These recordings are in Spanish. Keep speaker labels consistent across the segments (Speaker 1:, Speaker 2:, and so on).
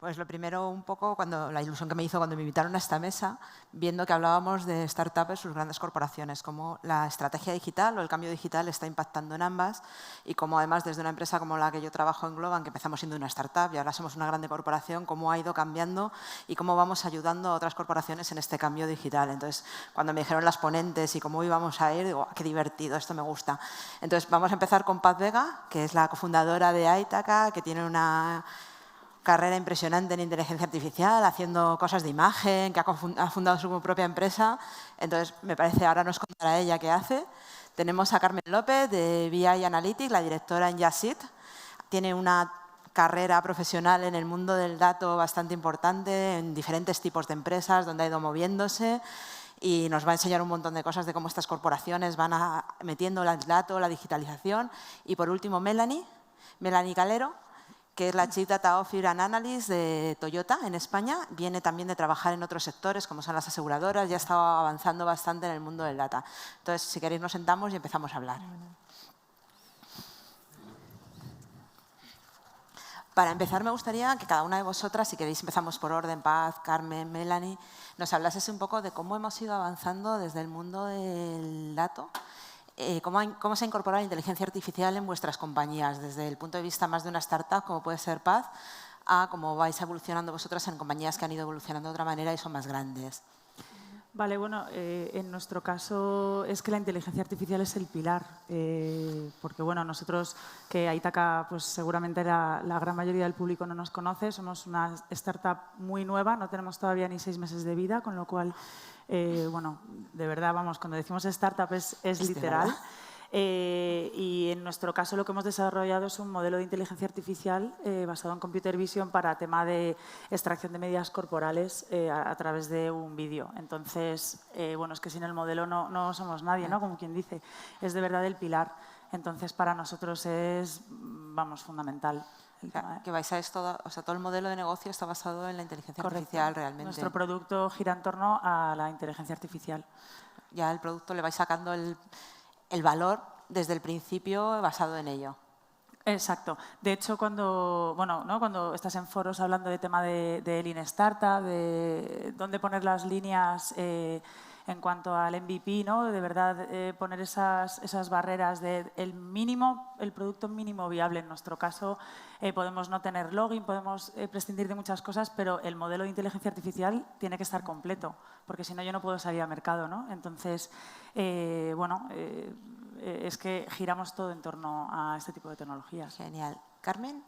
Speaker 1: Pues lo primero, un poco, la ilusión que me hizo cuando me invitaron a esta mesa, viendo que hablábamos de startups versus grandes corporaciones, cómo la estrategia digital o el cambio digital está impactando en ambas y cómo además desde una empresa como la que yo trabajo en Globan, que empezamos siendo una startup y ahora somos una grande corporación, cómo ha ido cambiando y cómo vamos ayudando a otras corporaciones en este cambio digital. Entonces, cuando me dijeron las ponentes y cómo íbamos a ir, digo, qué divertido, esto me gusta. Entonces, vamos a empezar con Paz Vega, que es la cofundadora de Ítaca, que tiene una carrera impresionante en inteligencia artificial, haciendo cosas de imagen, que ha fundado su propia empresa. Entonces, me parece, ahora nos contará ella qué hace. Tenemos a Carmen López, de BI Analytics, la directora en Just Eat. Tiene una carrera profesional en el mundo del dato bastante importante, en diferentes tipos de empresas, donde ha ido moviéndose. Y nos va a enseñar un montón de cosas de cómo estas corporaciones van metiendo el dato, la digitalización. Y por último, Melanie Calero, que es la Chief Data Officer and Analyst de Toyota en España. Viene también de trabajar en otros sectores, como son las aseguradoras, ya ha estado avanzando bastante en el mundo del data. Entonces, si queréis, nos sentamos y empezamos a hablar. Para empezar, me gustaría que cada una de vosotras, si queréis, empezamos por orden, Paz, Carmen, Melanie, nos hablases un poco de cómo hemos ido avanzando desde el mundo del dato. ¿Cómo se ha incorporado la inteligencia artificial en vuestras compañías? Desde el punto de vista más de una startup, como puede ser Paz, a cómo vais evolucionando vosotras en compañías que han ido evolucionando de otra manera y son más grandes.
Speaker 2: Vale, bueno, en nuestro caso es que la inteligencia artificial es el pilar, porque bueno, nosotros, que a Ítaca pues seguramente la gran mayoría del público no nos conoce, somos una startup muy nueva, no tenemos todavía ni 6 meses de vida, con lo cual, bueno, de verdad, vamos, cuando decimos startup es literal. Y en nuestro caso lo que hemos desarrollado es un modelo de inteligencia artificial basado en computer vision para tema de extracción de medidas corporales a través de un vídeo. Entonces, bueno, es que sin el modelo no somos nadie, ¿no? Como quien dice, es de verdad el pilar. Entonces, para nosotros es, vamos, fundamental.
Speaker 1: Que vais a esto, o sea, todo el modelo de negocio está basado en la inteligencia artificial realmente.
Speaker 2: Nuestro producto gira en torno a la inteligencia artificial.
Speaker 1: Ya el producto le vais sacando el valor desde el principio basado en ello.
Speaker 2: Exacto. De hecho, cuando estás en foros hablando de tema de Lean Startup, de dónde poner las líneas en cuanto al MVP, ¿no? De verdad poner esas barreras del mínimo, el producto mínimo viable. En nuestro caso, podemos no tener login, podemos prescindir de muchas cosas, pero el modelo de inteligencia artificial tiene que estar completo, porque si no yo no puedo salir al mercado, ¿no? Entonces, es que giramos todo en torno a este tipo de tecnologías.
Speaker 1: Genial. ¿Carmen?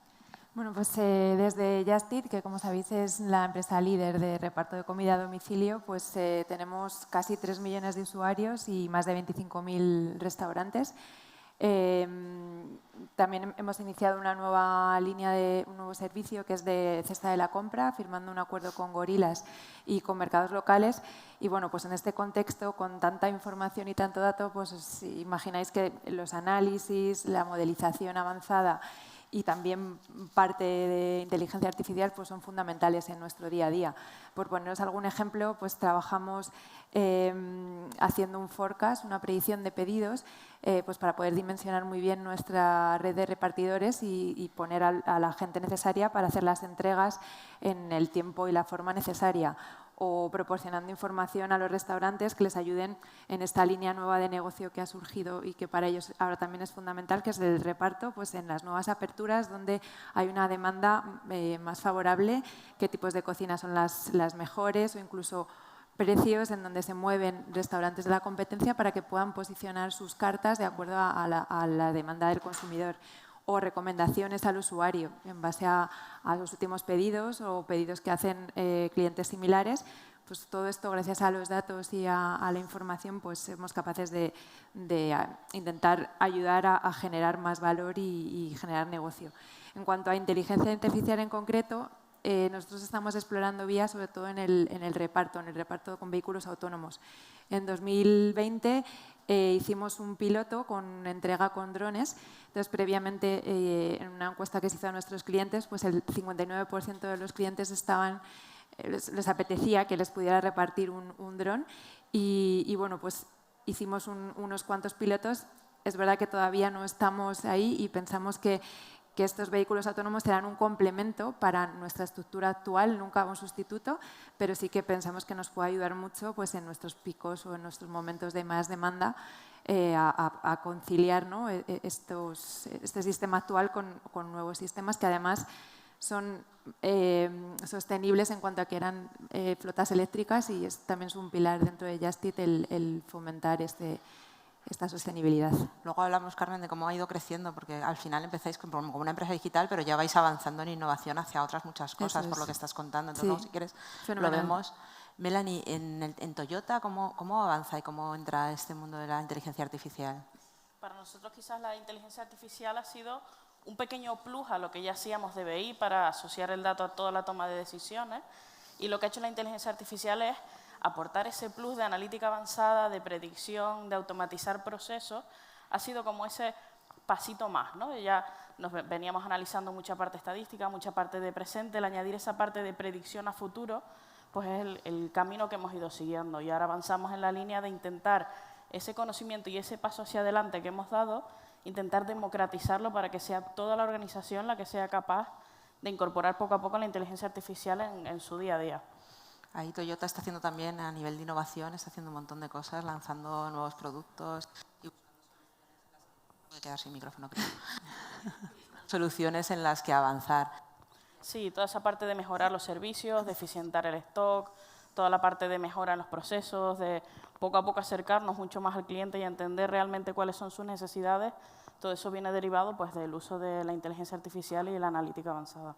Speaker 3: Bueno, pues desde Just Eat, que como sabéis es la empresa líder de reparto de comida a domicilio, pues tenemos casi 3 millones de usuarios y más de 25.000 restaurantes. También hemos iniciado una nueva línea un nuevo servicio que es de cesta de la compra, firmando un acuerdo con Gorilas y con mercados locales. Y bueno, pues en este contexto, con tanta información y tanto dato, pues os imagináis que los análisis, la modelización avanzada y también parte de inteligencia artificial pues son fundamentales en nuestro día a día. Por poneros algún ejemplo, pues trabajamos haciendo un forecast, una predicción de pedidos, pues para poder dimensionar muy bien nuestra red de repartidores y poner a la gente necesaria para hacer las entregas en el tiempo y la forma necesaria, o proporcionando información a los restaurantes que les ayuden en esta línea nueva de negocio que ha surgido y que para ellos ahora también es fundamental, que es el reparto, pues en las nuevas aperturas donde hay una demanda más favorable, qué tipos de cocina son las mejores, o incluso precios en donde se mueven restaurantes de la competencia para que puedan posicionar sus cartas de acuerdo a la demanda del consumidor, o recomendaciones al usuario en base a los últimos pedidos o pedidos que hacen clientes similares. Pues todo esto, gracias a los datos y a la información, pues somos capaces de intentar ayudar a generar más valor y generar negocio. En cuanto a inteligencia artificial en concreto, nosotros estamos explorando vías sobre todo en el reparto con vehículos autónomos. En 2020 hicimos un piloto con entrega con drones. Entonces, previamente, en una encuesta que se hizo a nuestros clientes, pues el 59% de los clientes les apetecía que les pudiera repartir un dron. Y bueno, pues hicimos unos cuantos pilotos. Es verdad que todavía no estamos ahí y pensamos que que estos vehículos autónomos serán un complemento para nuestra estructura actual, nunca un sustituto, pero sí que pensamos que nos puede ayudar mucho pues, en nuestros picos o en nuestros momentos de más demanda a conciliar, ¿no? este sistema actual con nuevos sistemas que además son sostenibles en cuanto a que eran flotas eléctricas y también es un pilar dentro de Just Eat el fomentar esta sostenibilidad.
Speaker 1: Luego hablamos, Carmen, de cómo ha ido creciendo, porque al final empezáis como una empresa digital, pero ya vais avanzando en innovación hacia otras muchas cosas, por lo que estás contando. Entonces, luego, si quieres, lo vemos. Melanie, en Toyota, ¿cómo avanza y cómo entra este mundo de la inteligencia artificial?
Speaker 4: Para nosotros quizás la inteligencia artificial ha sido un pequeño plus a lo que ya hacíamos de BI para asociar el dato a toda la toma de decisiones, y lo que ha hecho la inteligencia artificial es aportar ese plus de analítica avanzada, de predicción, de automatizar procesos. Ha sido como ese pasito más, ¿no? Ya nos veníamos analizando mucha parte estadística, mucha parte de presente. El añadir esa parte de predicción a futuro, pues es el camino que hemos ido siguiendo. Y ahora avanzamos en la línea de intentar ese conocimiento y ese paso hacia adelante que hemos dado, intentar democratizarlo para que sea toda la organización la que sea capaz de incorporar poco a poco la inteligencia artificial en su día a día.
Speaker 1: Ahí Toyota está haciendo también, a nivel de innovación, está haciendo un montón de cosas, lanzando nuevos productos. Puede quedar sin micrófono, creo. Soluciones en las que avanzar.
Speaker 4: Sí, toda esa parte de mejorar los servicios, de eficientar el stock, toda la parte de mejora en los procesos, de poco a poco acercarnos mucho más al cliente y entender realmente cuáles son sus necesidades. Todo eso viene derivado pues, del uso de la inteligencia artificial y la analítica avanzada.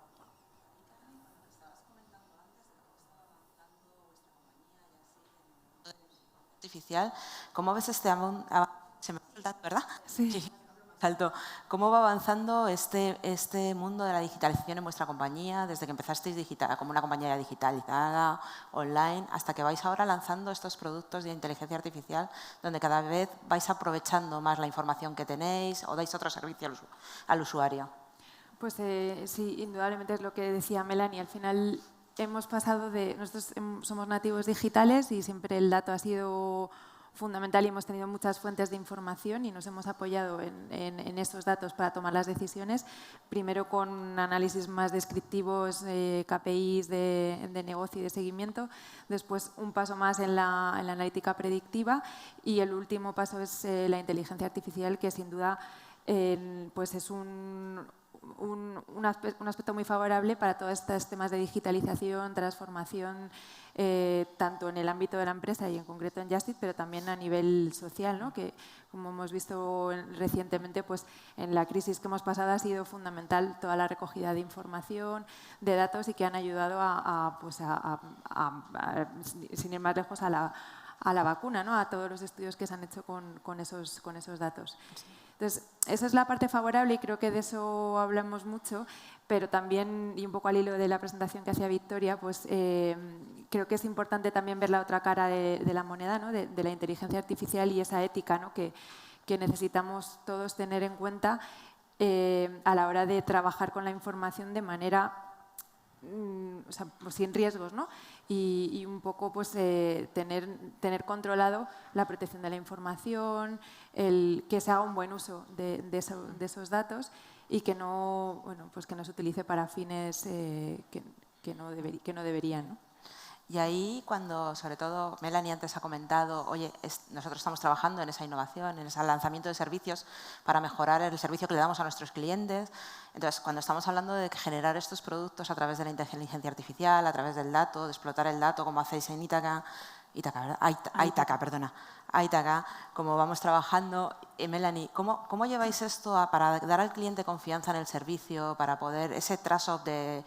Speaker 1: Artificial. ¿Cómo ves este se me ha saltado, ¿verdad?
Speaker 3: Sí.
Speaker 1: Salto. ¿Cómo va avanzando este mundo de la digitalización en vuestra compañía, desde que empezasteis como una compañía digitalizada, online, hasta que vais ahora lanzando estos productos de inteligencia artificial, donde cada vez vais aprovechando más la información que tenéis o dais otro servicio al usuario?
Speaker 3: Pues sí, indudablemente es lo que decía Melanie. Al final hemos pasado nosotros somos nativos digitales y siempre el dato ha sido fundamental y hemos tenido muchas fuentes de información y nos hemos apoyado en esos datos para tomar las decisiones, primero con análisis más descriptivos, KPIs de negocio y de seguimiento, después un paso más en la analítica predictiva y el último paso es la inteligencia artificial, que sin duda pues es un aspecto muy favorable para todos estos temas de digitalización, transformación, tanto en el ámbito de la empresa y en concreto en Just Eat, pero también a nivel social, ¿no? Que como hemos visto recientemente, pues en la crisis que hemos pasado ha sido fundamental toda la recogida de información, de datos y que han ayudado sin ir más lejos, a la vacuna, ¿no? A todos los estudios que se han hecho con esos datos. Entonces, esa es la parte favorable y creo que de eso hablamos mucho, pero también, y un poco al hilo de la presentación que hacía Victoria, pues creo que es importante también ver la otra cara de la moneda, ¿no? de la inteligencia artificial y esa ética, ¿no? que necesitamos todos tener en cuenta a la hora de trabajar con la información de manera pues sin riesgos, ¿no? Y un poco pues, tener controlado la protección de la información, que se haga un buen uso de esos datos y que no, pues que no se utilice para fines que no deberían, ¿no?
Speaker 1: Y ahí cuando, sobre todo, Melanie antes ha comentado, oye, nosotros estamos trabajando en esa innovación, en ese lanzamiento de servicios para mejorar el servicio que le damos a nuestros clientes. Entonces, cuando estamos hablando de generar estos productos a través de la inteligencia artificial, a través del dato, de explotar el dato, como hacéis en Ítaca, como vamos trabajando. Melanie, ¿cómo lleváis esto para dar al cliente confianza en el servicio, para poder, ese trust of the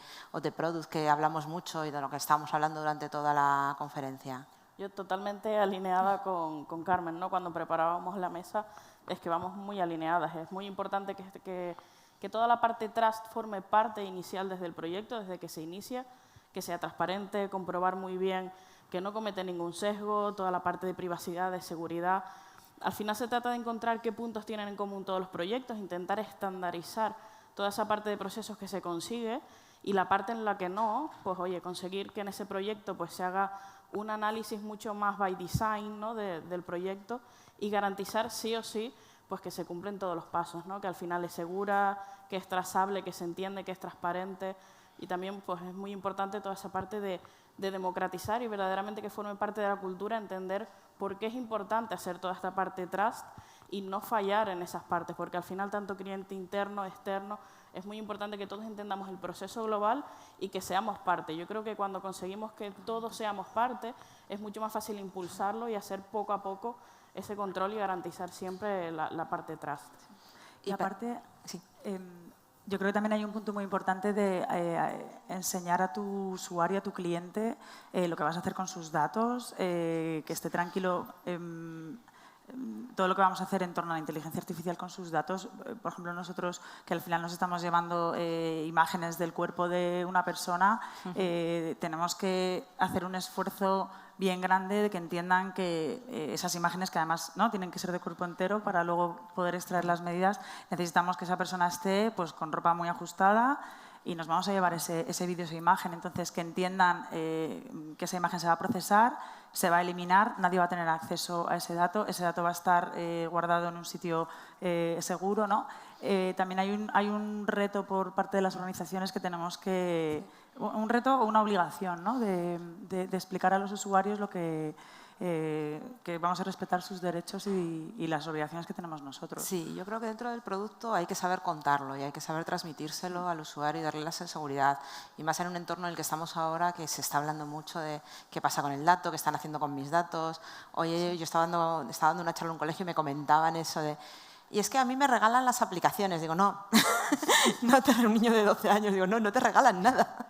Speaker 1: product que hablamos mucho y de lo que estábamos hablando durante toda la conferencia?
Speaker 4: Yo totalmente alineada con Carmen, ¿no? Cuando preparábamos la mesa, es que vamos muy alineadas. Es muy importante que toda la parte trust forme parte inicial desde el proyecto, desde que se inicia, que sea transparente, comprobar muy bien que no comete ningún sesgo, toda la parte de privacidad, de seguridad. Al final se trata de encontrar qué puntos tienen en común todos los proyectos, intentar estandarizar toda esa parte de procesos que se consigue y la parte en la que no, pues oye, conseguir que en ese proyecto pues, se haga un análisis mucho más by design, ¿no? del proyecto y garantizar sí o sí pues que se cumplen todos los pasos, ¿no? Que al final es segura, que es trazable, que se entiende, que es transparente. Y también pues, es muy importante toda esa parte de democratizar y verdaderamente que forme parte de la cultura, entender por qué es importante hacer toda esta parte trust y no fallar en esas partes, porque al final tanto cliente interno, externo, es muy importante que todos entendamos el proceso global y que seamos parte. Yo creo que cuando conseguimos que todos seamos parte, es mucho más fácil impulsarlo y hacer poco a poco ese control y garantizar siempre la parte trust.
Speaker 2: Y aparte,
Speaker 1: sí.
Speaker 2: Yo creo que también hay un punto muy importante de enseñar a tu usuario, a tu cliente, lo que vas a hacer con sus datos, que esté tranquilo todo lo que vamos a hacer en torno a la inteligencia artificial con sus datos. Por ejemplo, nosotros, que al final nos estamos llevando imágenes del cuerpo de una persona, tenemos que hacer un esfuerzo bien grande de que entiendan que esas imágenes, que además no tienen que ser de cuerpo entero para luego poder extraer las medidas, necesitamos que esa persona esté pues, con ropa muy ajustada y nos vamos a llevar ese vídeo, esa imagen. Entonces, que entiendan que esa imagen se va a procesar, se va a eliminar, nadie va a tener acceso a ese dato va a estar guardado en un sitio seguro, ¿no? También hay un reto por parte de las organizaciones que tenemos que... Un reto o una obligación, ¿no? de explicar a los usuarios lo que vamos a respetar sus derechos y las obligaciones que tenemos nosotros.
Speaker 1: Sí, yo creo que dentro del producto hay que saber contarlo y hay que saber transmitírselo al usuario y darle la seguridad. Y más en un entorno en el que estamos ahora, que se está hablando mucho de qué pasa con el dato, qué están haciendo con mis datos. Oye, yo estaba dando una charla en un colegio y me comentaban eso de... Y es que a mí me regalan las aplicaciones. Digo, no, un niño de 12 años, digo, no te regalan nada.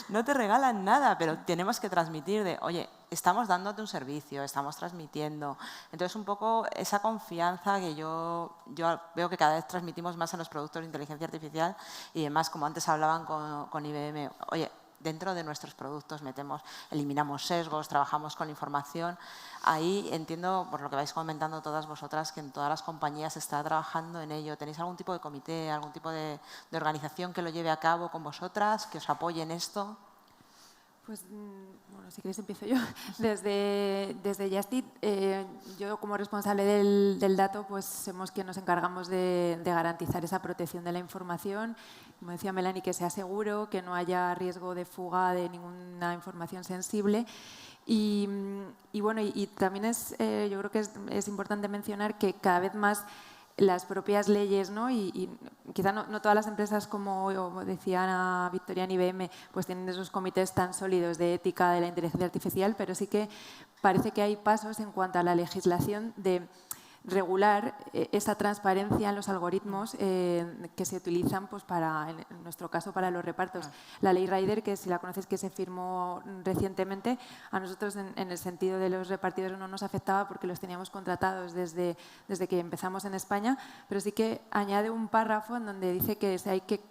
Speaker 1: No te regalan nada, pero tenemos que transmitir de, oye, estamos dándote un servicio, estamos transmitiendo. Entonces, un poco esa confianza que yo veo que cada vez transmitimos más en los productos de inteligencia artificial y demás, como antes hablaban con IBM, oye, dentro de nuestros productos eliminamos sesgos, trabajamos con información. Ahí entiendo, por lo que vais comentando todas vosotras, que en todas las compañías se está trabajando en ello. ¿Tenéis algún tipo de comité, algún tipo de organización que lo lleve a cabo con vosotras, que os apoye en esto?
Speaker 3: Pues, bueno, si queréis empiezo yo. Desde Justit, yo como responsable del dato, pues somos quienes nos encargamos de garantizar esa protección de la información. Como decía Melanie, que sea seguro, que no haya riesgo de fuga de ninguna información sensible. Y bueno, y también yo creo que es importante mencionar que cada vez más las propias leyes, ¿no? y quizá no todas las empresas, como decía Ana Victoria en IBM, pues tienen esos comités tan sólidos de ética de la inteligencia artificial, pero sí que parece que hay pasos en cuanto a la legislación de regular esa transparencia en los algoritmos que se utilizan, pues en nuestro caso, para los repartos. La ley Rider, que si la conoces, que se firmó recientemente, a nosotros en el sentido de los repartidores no nos afectaba porque los teníamos contratados desde que empezamos en España, pero sí que añade un párrafo en donde dice que hay que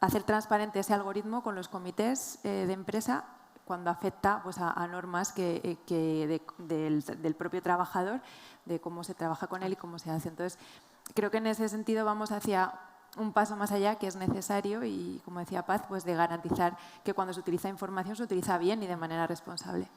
Speaker 3: hacer transparente ese algoritmo con los comités de empresa cuando afecta pues, a normas del propio trabajador, de cómo se trabaja con él y cómo se hace. Entonces, creo que en ese sentido vamos hacia un paso más allá, que es necesario y, como decía Paz, pues de garantizar que cuando se utiliza información se utiliza bien y de manera responsable.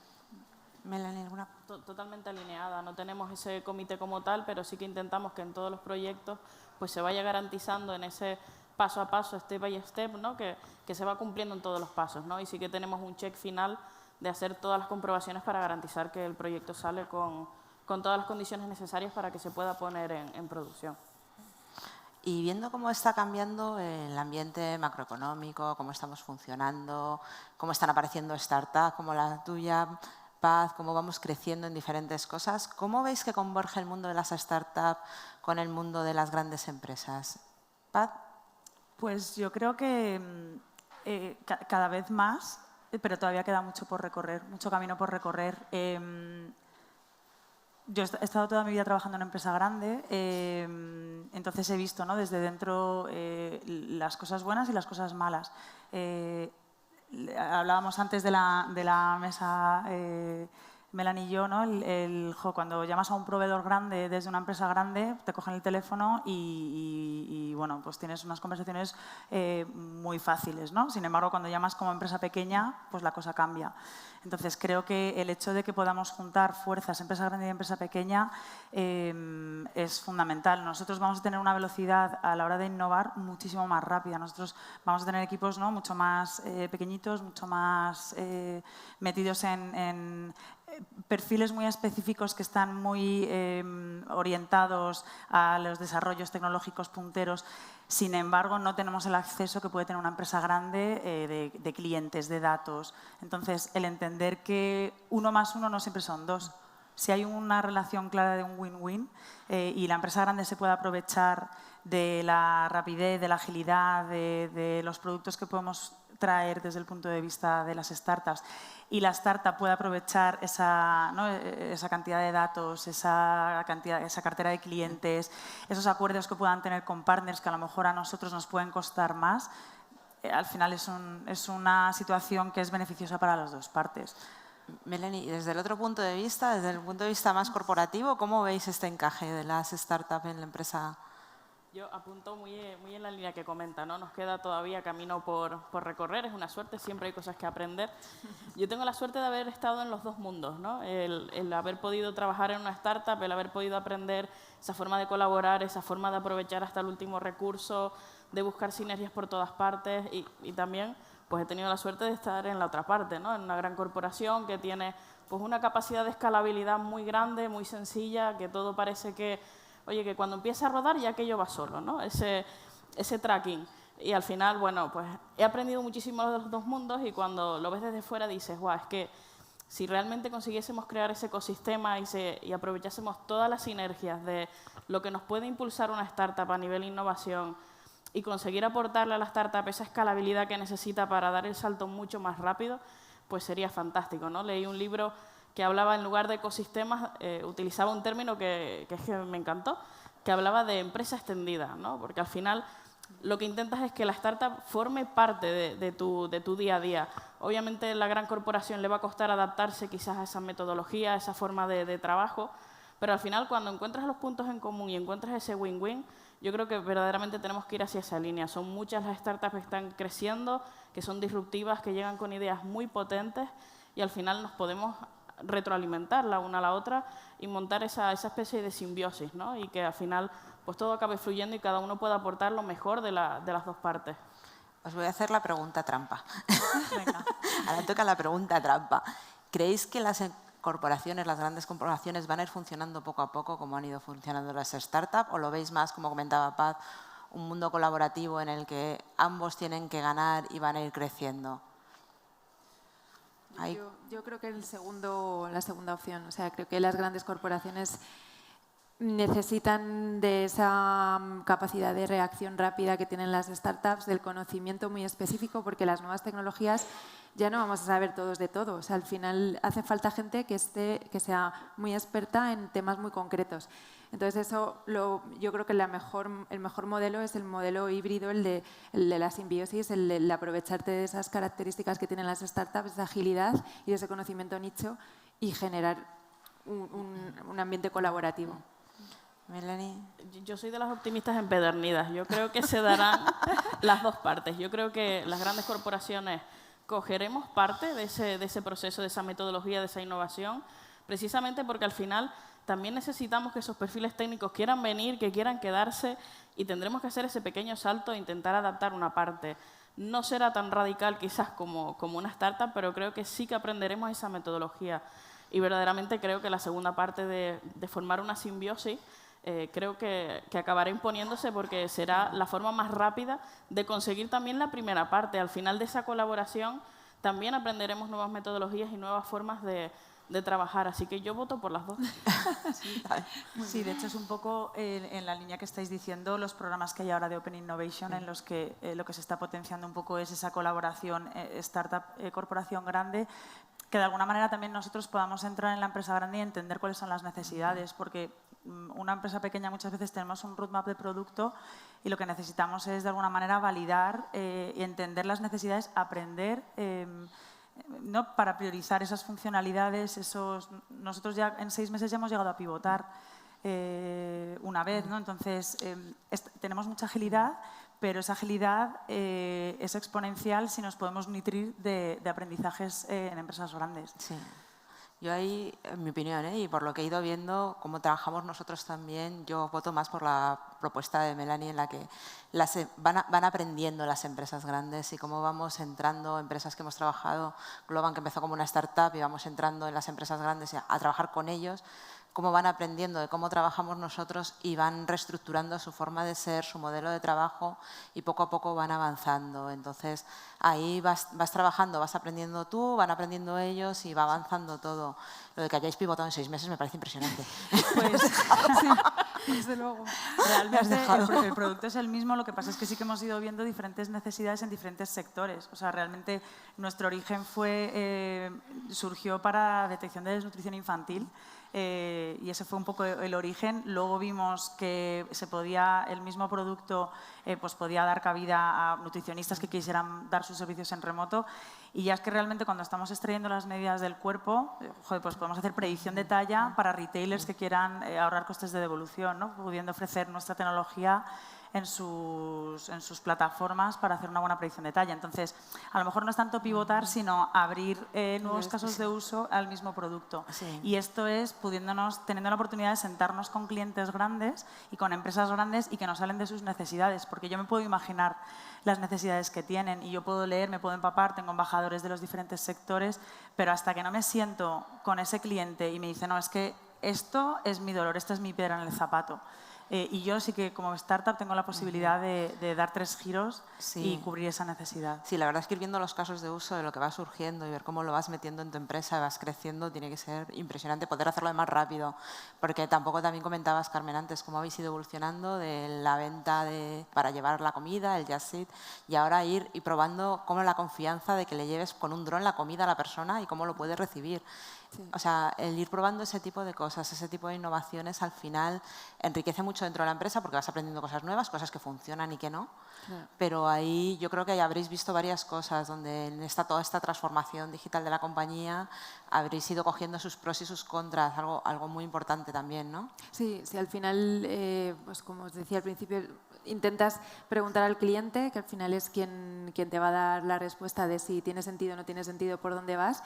Speaker 1: Melanie, ¿alguna?
Speaker 4: Totalmente alineada. No tenemos ese comité como tal, pero sí que intentamos que en todos los proyectos pues, se vaya garantizando en ese paso a paso, step by step, ¿no? que se va cumpliendo en todos los pasos, ¿no? Y sí que tenemos un check final de hacer todas las comprobaciones para garantizar que el proyecto sale con todas las condiciones necesarias para que se pueda poner en producción.
Speaker 1: Y viendo cómo está cambiando el ambiente macroeconómico, cómo estamos funcionando, cómo están apareciendo startups como la tuya, Paz, cómo vamos creciendo en diferentes cosas, ¿cómo veis que converge el mundo de las startups con el mundo de las grandes empresas? Paz.
Speaker 2: Pues yo creo que cada vez más, pero todavía queda mucho por recorrer, mucho camino por recorrer. Yo he estado toda mi vida trabajando en una empresa grande, entonces he visto, ¿no? Desde dentro las cosas buenas y las cosas malas. Hablábamos antes de la mesa Melanie y yo, ¿no? Cuando llamas a un proveedor grande desde una empresa grande, te cogen el teléfono y bueno, pues tienes unas conversaciones muy fáciles, ¿no? Sin embargo, cuando llamas como empresa pequeña, pues la cosa cambia. Entonces, creo que el hecho de que podamos juntar fuerzas, empresa grande y empresa pequeña, es fundamental. Nosotros vamos a tener una velocidad a la hora de innovar muchísimo más rápida. Nosotros vamos a tener equipos, ¿no? mucho más pequeñitos, mucho más metidos en perfiles muy específicos que están muy orientados a los desarrollos tecnológicos punteros. Sin embargo, no tenemos el acceso que puede tener una empresa grande de clientes, de datos. Entonces, el entender que 1 más 1 no siempre son 2. Si hay una relación clara de un win-win y la empresa grande se puede aprovechar de la rapidez, de la agilidad, de los productos que podemos traer desde el punto de vista de las startups y la startup puede aprovechar esa cantidad de datos, esa cartera de clientes, esos acuerdos que puedan tener con partners que a lo mejor a nosotros nos pueden costar más, al final es una situación que es beneficiosa para las dos partes.
Speaker 1: Melanie, desde el otro punto de vista, desde el punto de vista más corporativo, ¿cómo veis este encaje de las startups en la empresa?
Speaker 4: Yo apunto muy en la línea que comenta, ¿no? Nos queda todavía camino por recorrer, es una suerte, siempre hay cosas que aprender. Yo tengo la suerte de haber estado en los dos mundos, ¿no? El haber podido trabajar en una startup, el haber podido aprender esa forma de colaborar, esa forma de aprovechar hasta el último recurso, de buscar sinergias por todas partes y también pues he tenido la suerte de estar en la otra parte, ¿no? En una gran corporación que tiene pues una capacidad de escalabilidad muy grande, muy sencilla, que todo parece que oye, que cuando empieza a rodar ya aquello va solo, ¿no? Ese tracking. Y al final, bueno, pues he aprendido muchísimo de los dos mundos y cuando lo ves desde fuera dices, guau, es que si realmente consiguiésemos crear ese ecosistema y aprovechásemos todas las sinergias de lo que nos puede impulsar una startup a nivel innovación y conseguir aportarle a la startup esa escalabilidad que necesita para dar el salto mucho más rápido, pues sería fantástico, ¿no? Leí un libro que hablaba, en lugar de ecosistemas, utilizaba un término que me encantó, que hablaba de empresa extendida, ¿no? Porque al final lo que intentas es que la startup forme parte de tu día a día. Obviamente la gran corporación le va a costar adaptarse quizás a esa metodología, a esa forma de trabajo, pero al final cuando encuentras los puntos en común y encuentras ese win-win, yo creo que verdaderamente tenemos que ir hacia esa línea. Son muchas las startups que están creciendo, que son disruptivas, que llegan con ideas muy potentes y al final nos podemos retroalimentar la una a la otra y montar esa especie de simbiosis, ¿no? Y que al final pues todo acabe fluyendo y cada uno pueda aportar lo mejor de las dos partes.
Speaker 1: Os voy a hacer la pregunta trampa. Venga. Ahora toca la pregunta trampa. ¿Creéis que las corporaciones, las grandes corporaciones van a ir funcionando poco a poco como han ido funcionando las startups o lo veis más, como comentaba Paz, un mundo colaborativo en el que ambos tienen que ganar y van a ir creciendo?
Speaker 3: Yo creo que la segunda opción. O sea, creo que las grandes corporaciones necesitan de esa capacidad de reacción rápida que tienen las startups, del conocimiento muy específico, porque las nuevas tecnologías ya no vamos a saber todos de todo. O sea, al final hace falta gente que sea muy experta en temas muy concretos. Entonces, yo creo que el mejor modelo es el modelo híbrido, el de la simbiosis, el de aprovecharte de esas características que tienen las startups, de agilidad y de ese conocimiento nicho y generar un ambiente colaborativo.
Speaker 1: Melanie.
Speaker 4: Yo soy de las optimistas empedernidas. Yo creo que se darán las dos partes. Yo creo que las grandes corporaciones cogeremos parte de ese proceso, de esa metodología, de esa innovación, precisamente porque al final también necesitamos que esos perfiles técnicos quieran venir, que quieran quedarse y tendremos que hacer ese pequeño salto e intentar adaptar una parte. No será tan radical quizás como una startup, pero creo que sí que aprenderemos esa metodología. Y verdaderamente creo que la segunda parte de formar una simbiosis creo que acabará imponiéndose porque será la forma más rápida de conseguir también la primera parte. Al final de esa colaboración también aprenderemos nuevas metodologías y nuevas formas de trabajar. Así que yo voto por las dos.
Speaker 2: Sí, de hecho es un poco en la línea que estáis diciendo los programas que hay ahora de Open Innovation en los que lo que se está potenciando un poco es esa colaboración startup-corporación grande, que de alguna manera también nosotros podamos entrar en la empresa grande y entender cuáles son las necesidades, porque una empresa pequeña muchas veces tenemos un roadmap de producto y lo que necesitamos es de alguna manera validar y entender las necesidades, aprender ¿no? Para priorizar esas funcionalidades, nosotros ya en 6 meses ya hemos llegado a pivotar una vez, ¿no? Entonces, tenemos mucha agilidad, pero esa agilidad es exponencial si nos podemos nutrir de aprendizajes en empresas grandes.
Speaker 1: Sí. Yo ahí, en mi opinión, y por lo que he ido viendo, cómo trabajamos nosotros también, yo voto más por la propuesta de Melanie en la que van aprendiendo las empresas grandes y cómo vamos entrando, empresas que hemos trabajado, Globan, que empezó como una startup, y vamos entrando en las empresas grandes a trabajar con ellos, cómo van aprendiendo de cómo trabajamos nosotros y van reestructurando su forma de ser, su modelo de trabajo y poco a poco van avanzando. Entonces, ahí vas trabajando, vas aprendiendo tú, van aprendiendo ellos y va avanzando todo. Lo de que hayáis pivotado en 6 meses me parece impresionante.
Speaker 2: Pues, sí,
Speaker 3: Desde luego.
Speaker 2: realmente el producto es el mismo, lo que pasa es que sí que hemos ido viendo diferentes necesidades en diferentes sectores. O sea, realmente nuestro origen surgió para detección de desnutrición infantil. Y ese fue un poco el origen. Luego vimos que el mismo producto pues podía dar cabida a nutricionistas que quisieran dar sus servicios en remoto. Y ya es que realmente cuando estamos extrayendo las medidas del cuerpo, pues podemos hacer predicción de talla para retailers que quieran ahorrar costes de devolución, ¿no? Pudiendo ofrecer nuestra tecnología en sus plataformas para hacer una buena predicción de talla. Entonces, a lo mejor no es tanto pivotar, sino abrir nuevos casos de uso al mismo producto.
Speaker 1: Sí.
Speaker 2: Y esto es teniendo la oportunidad de sentarnos con clientes grandes y con empresas grandes y que nos hablen de sus necesidades, porque yo me puedo imaginar las necesidades que tienen y yo puedo leer, me puedo empapar, tengo embajadores de los diferentes sectores, pero hasta que no me siento con ese cliente y me dice, no, es que esto es mi dolor, esta es mi piedra en el zapato. Y yo sí que como startup tengo la posibilidad de dar 3 giros y cubrir esa necesidad.
Speaker 1: Sí, la verdad es que ir viendo los casos de uso de lo que va surgiendo y ver cómo lo vas metiendo en tu empresa, vas creciendo, tiene que ser impresionante poder hacerlo más rápido. Porque también comentabas, Carmen, antes cómo habéis ido evolucionando de la venta para llevar la comida, el Just Eat, y ahora ir y probando cómo la confianza de que le lleves con un dron la comida a la persona y cómo lo puede recibir. Sí. O sea, el ir probando ese tipo de cosas, ese tipo de innovaciones, al final enriquece mucho dentro de la empresa porque vas aprendiendo cosas nuevas, cosas que funcionan y que no. Claro. Pero ahí yo creo que ya habréis visto varias cosas donde en toda esta transformación digital de la compañía habréis ido cogiendo sus pros y sus contras, algo muy importante también, ¿no?
Speaker 3: Sí, al final, pues como os decía al principio, intentas preguntar al cliente, que al final es quien te va a dar la respuesta de si tiene sentido o no tiene sentido, por dónde vas.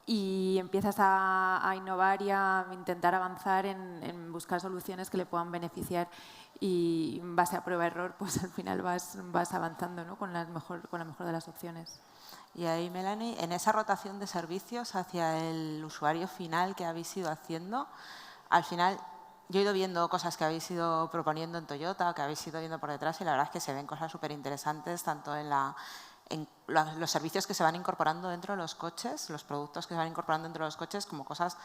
Speaker 3: Y empiezas a innovar y a intentar avanzar en buscar soluciones que le puedan beneficiar y en base a prueba-error, pues al final vas avanzando, ¿no? con la mejor de las opciones.
Speaker 1: Y ahí, Melanie, en esa rotación de servicios hacia el usuario final que habéis ido haciendo, al final yo he ido viendo cosas que habéis ido proponiendo en Toyota, que habéis ido viendo por detrás y la verdad es que se ven cosas súper interesantes tanto en los servicios que se van incorporando dentro de los coches, los productos que se van incorporando dentro de los coches como cosas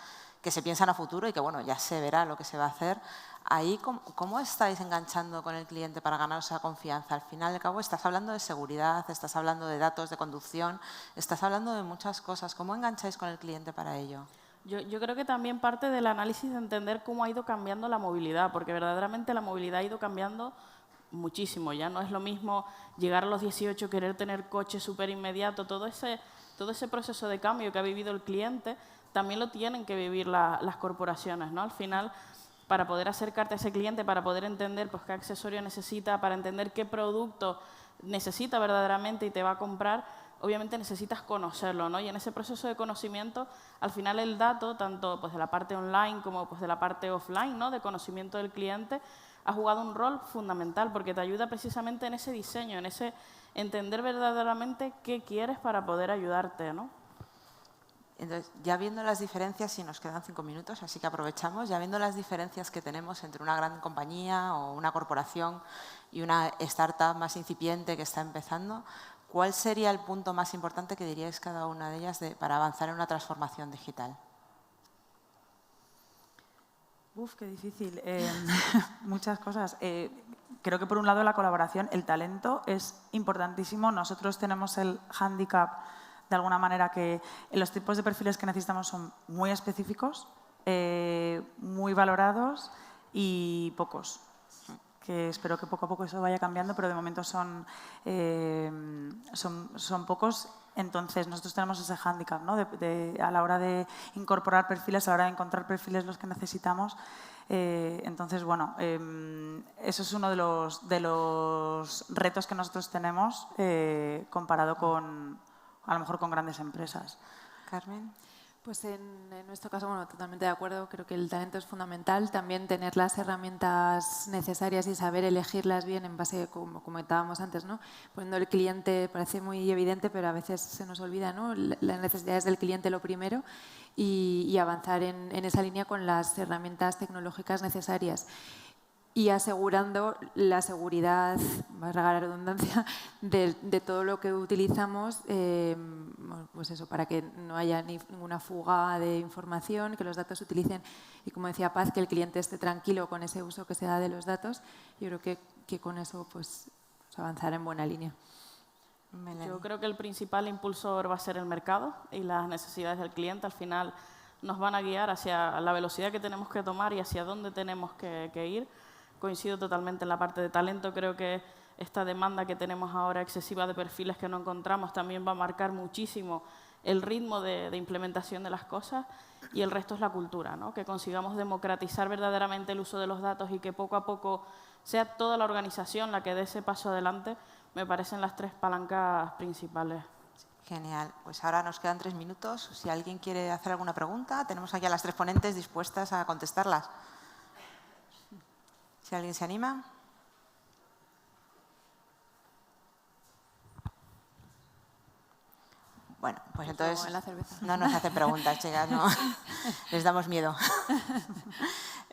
Speaker 1: que se piensan a futuro y que bueno, ya se verá lo que se va a hacer. Ahí, ¿cómo estáis enganchando con el cliente para ganar esa confianza? Al final y al cabo estás hablando de seguridad, estás hablando de datos de conducción, estás hablando de muchas cosas. ¿Cómo engancháis con el cliente para ello?
Speaker 4: Yo creo que también parte del análisis de entender cómo ha ido cambiando la movilidad, porque verdaderamente la movilidad ha ido cambiando muchísimo. Ya no es lo mismo llegar a los 18, querer tener coche súper inmediato. Todo ese proceso de cambio que ha vivido el cliente también lo tienen que vivir las corporaciones, ¿no? Al final, para poder acercarte a ese cliente, para poder entender pues, qué accesorio necesita, para entender qué producto necesita verdaderamente y te va a comprar, obviamente necesitas conocerlo, ¿no? Y en ese proceso de conocimiento, al final el dato, tanto pues, de la parte online como pues, de la parte offline, ¿no? De conocimiento del cliente, ha jugado un rol fundamental porque te ayuda precisamente en ese diseño, en ese entender verdaderamente qué quieres para poder ayudarte, ¿no?
Speaker 1: Entonces, ya viendo las diferencias, y nos quedan 5 minutos, así que aprovechamos, ya viendo las diferencias que tenemos entre una gran compañía o una corporación y una startup más incipiente que está empezando, ¿cuál sería el punto más importante que diríais cada una de ellas para avanzar en una transformación digital?
Speaker 2: Uf, qué difícil. Muchas cosas. Creo que por un lado la colaboración, el talento es importantísimo. Nosotros tenemos el hándicap de alguna manera que los tipos de perfiles que necesitamos son muy específicos, muy valorados y pocos. Que espero que poco a poco eso vaya cambiando, pero de momento son pocos. Entonces, nosotros tenemos ese hándicap, ¿no? A la hora de incorporar perfiles, a la hora de encontrar perfiles los que necesitamos. Entonces, bueno, eso es uno de los retos que nosotros tenemos comparado con, a lo mejor, con grandes empresas.
Speaker 1: Carmen.
Speaker 3: Pues en nuestro caso, bueno, totalmente de acuerdo. Creo que el talento es fundamental. También tener las herramientas necesarias y saber elegirlas bien en base, como comentábamos antes, ¿no? Poniendo el cliente, parece muy evidente, pero a veces se nos olvida, ¿no? Las necesidades del cliente lo primero y avanzar en esa línea con las herramientas tecnológicas necesarias. Y asegurando la seguridad, valga la redundancia, de todo lo que utilizamos, pues eso, para que no haya ninguna fuga de información, que los datos se utilicen y, como decía Paz, que el cliente esté tranquilo con ese uso que se da de los datos. Yo creo que con eso pues avanzar en buena línea.
Speaker 4: Yo creo que el principal impulsor va a ser el mercado y las necesidades del cliente. Al final nos van a guiar hacia la velocidad que tenemos que tomar y hacia dónde tenemos que ir. Coincido totalmente en la parte de talento. Creo que esta demanda que tenemos ahora excesiva de perfiles que no encontramos también va a marcar muchísimo el ritmo de implementación de las cosas, y el resto es la cultura, ¿no? Que consigamos democratizar verdaderamente el uso de los datos y que poco a poco sea toda la organización la que dé ese paso adelante. Me parecen las 3 palancas principales.
Speaker 1: Genial. Pues ahora nos quedan 3 minutos. Si alguien quiere hacer alguna pregunta, tenemos aquí a las 3 ponentes dispuestas a contestarlas. Si alguien se anima. Bueno, pues entonces no nos hacen preguntas, chicas, no. Les damos miedo.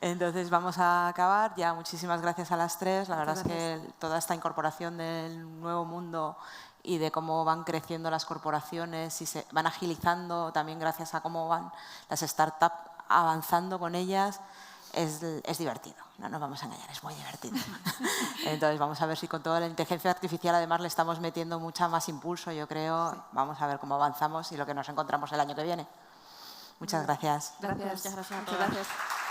Speaker 1: Entonces vamos a acabar. Ya muchísimas gracias a las 3. La verdad es que toda esta incorporación del nuevo mundo y de cómo van creciendo las corporaciones y se van agilizando también gracias a cómo van las startups avanzando con ellas, es divertido, no nos vamos a engañar, es muy divertido. Entonces vamos a ver si con toda la inteligencia artificial además le estamos metiendo mucha más impulso, yo creo. Sí. Vamos a ver cómo avanzamos y lo que nos encontramos el año que viene. Muchas gracias.
Speaker 3: Gracias.
Speaker 4: Muchas gracias a todos.
Speaker 3: Muchas gracias.